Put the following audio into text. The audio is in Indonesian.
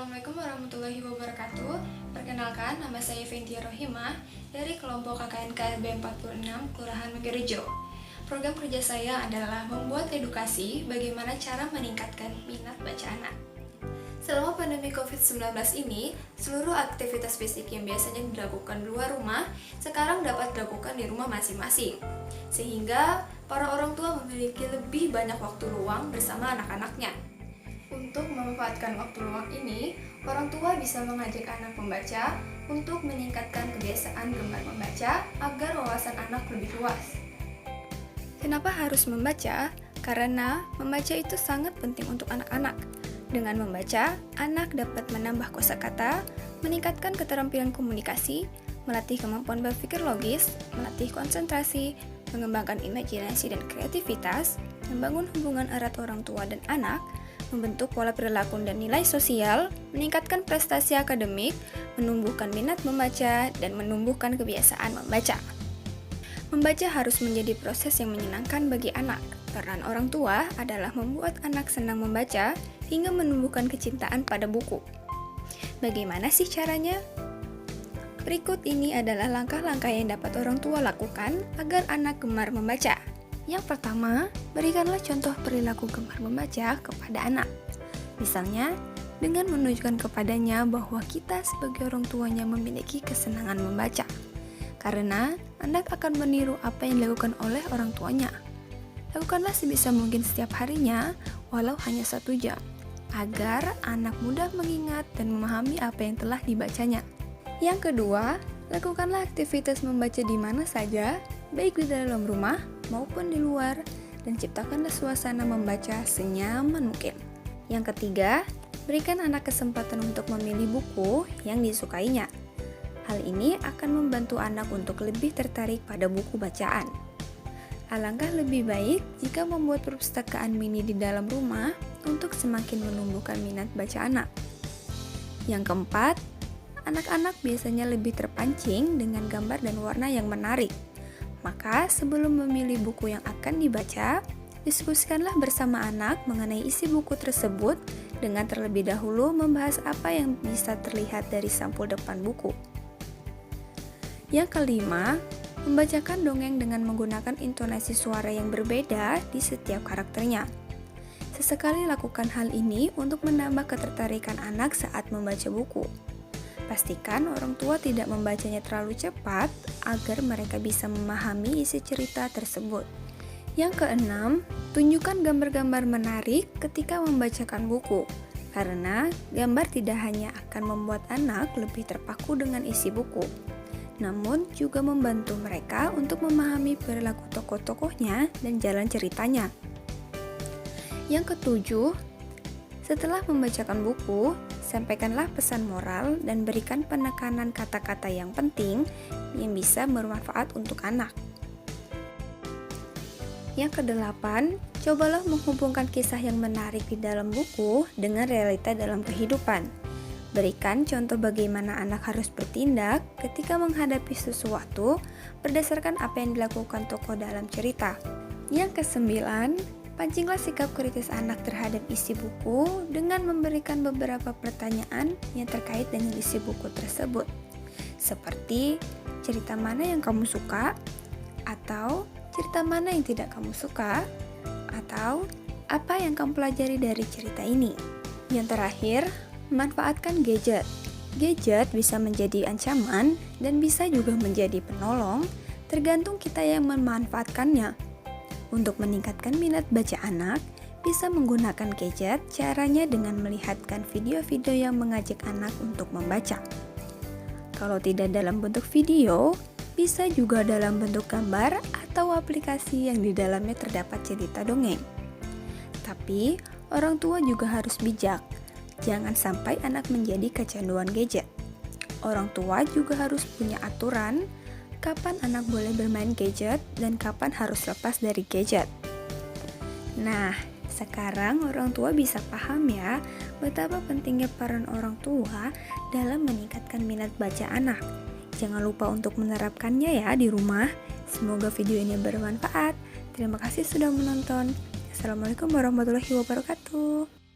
Assalamualaikum warahmatullahi wabarakatuh. Perkenalkan, nama saya Fentia Rohimah dari kelompok KKN KLB 46 Kelurahan Megarejo. Program kerja saya adalah membuat edukasi bagaimana cara meningkatkan minat baca anak. Selama pandemi COVID-19 ini, seluruh aktivitas fisik yang biasanya dilakukan di luar rumah sekarang dapat dilakukan di rumah masing-masing. Sehingga para orang tua memiliki lebih banyak waktu luang bersama anak-anaknya. Untuk memanfaatkan waktu luang ini, orang tua bisa mengajak anak membaca untuk meningkatkan kebiasaan gemar membaca agar wawasan anak lebih luas. Kenapa harus membaca? Karena membaca itu sangat penting untuk anak-anak. Dengan membaca, anak dapat menambah kosakata, meningkatkan keterampilan komunikasi, melatih kemampuan berpikir logis, melatih konsentrasi, mengembangkan imajinasi dan kreativitas, membangun hubungan erat orang tua dan anak, membentuk pola perilaku dan nilai sosial, meningkatkan prestasi akademik, menumbuhkan minat membaca, dan menumbuhkan kebiasaan membaca. Membaca harus menjadi proses yang menyenangkan bagi anak. Peran orang tua adalah membuat anak senang membaca hingga menumbuhkan kecintaan pada buku. Bagaimana sih caranya? Berikut ini adalah langkah-langkah yang dapat orang tua lakukan agar anak gemar membaca. Yang pertama, berikanlah contoh perilaku gemar membaca kepada anak. Misalnya, dengan menunjukkan kepadanya bahwa kita sebagai orang tuanya memiliki kesenangan membaca. Karena anak akan meniru apa yang dilakukan oleh orang tuanya. Lakukanlah sebisa mungkin setiap harinya, walau hanya 1 jam, agar anak mudah mengingat dan memahami apa yang telah dibacanya. Yang kedua, lakukanlah aktivitas membaca di mana saja, baik di dalam rumah maupun di luar, dan ciptakanlah suasana membaca senyaman mungkin. Yang ketiga, berikan anak kesempatan untuk memilih buku yang disukainya. Hal ini akan membantu anak untuk lebih tertarik pada buku bacaan. Alangkah lebih baik jika membuat perpustakaan mini di dalam rumah untuk semakin menumbuhkan minat baca anak. Yang keempat, anak-anak biasanya lebih terpancing dengan gambar dan warna yang menarik. Maka sebelum memilih buku yang akan dibaca, diskusikanlah bersama anak mengenai isi buku tersebut dengan terlebih dahulu membahas apa yang bisa terlihat dari sampul depan buku. Yang kelima, membacakan dongeng dengan menggunakan intonasi suara yang berbeda di setiap karakternya. Sesekali lakukan hal ini untuk menambah ketertarikan anak saat membaca buku. Pastikan orang tua tidak membacanya terlalu cepat agar mereka bisa memahami isi cerita tersebut. Yang keenam, tunjukkan gambar-gambar menarik ketika membacakan buku. Karena gambar tidak hanya akan membuat anak lebih terpaku dengan isi buku, namun juga membantu mereka untuk memahami perilaku tokoh-tokohnya dan jalan ceritanya. Yang ketujuh, setelah membacakan buku, sampaikanlah pesan moral dan berikan penekanan kata-kata yang penting yang bisa bermanfaat untuk anak. Yang kedelapan, cobalah menghubungkan kisah yang menarik di dalam buku dengan realita dalam kehidupan. Berikan contoh bagaimana anak harus bertindak ketika menghadapi sesuatu berdasarkan apa yang dilakukan tokoh dalam cerita. Yang kesembilan, pancinglah sikap kritis anak terhadap isi buku dengan memberikan beberapa pertanyaan yang terkait dengan isi buku tersebut. Seperti, cerita mana yang kamu suka? Atau, cerita mana yang tidak kamu suka? Atau, apa yang kamu pelajari dari cerita ini? Yang terakhir, manfaatkan gadget. Gadget bisa menjadi ancaman dan bisa juga menjadi penolong, tergantung kita yang memanfaatkannya. Untuk meningkatkan minat baca anak, bisa menggunakan gadget, caranya dengan melihatkan video-video yang mengajak anak untuk membaca. Kalau tidak dalam bentuk video, bisa juga dalam bentuk gambar atau aplikasi yang di dalamnya terdapat cerita dongeng. Tapi, orang tua juga harus bijak. Jangan sampai anak menjadi kecanduan gadget. Orang tua juga harus punya aturan kapan anak boleh bermain gadget dan kapan harus lepas dari gadget. Nah, sekarang orang tua bisa paham ya betapa pentingnya peran orang tua dalam meningkatkan minat baca anak. Jangan lupa untuk menerapkannya ya di rumah. Semoga video ini bermanfaat. Terima kasih sudah menonton. Assalamualaikum warahmatullahi wabarakatuh.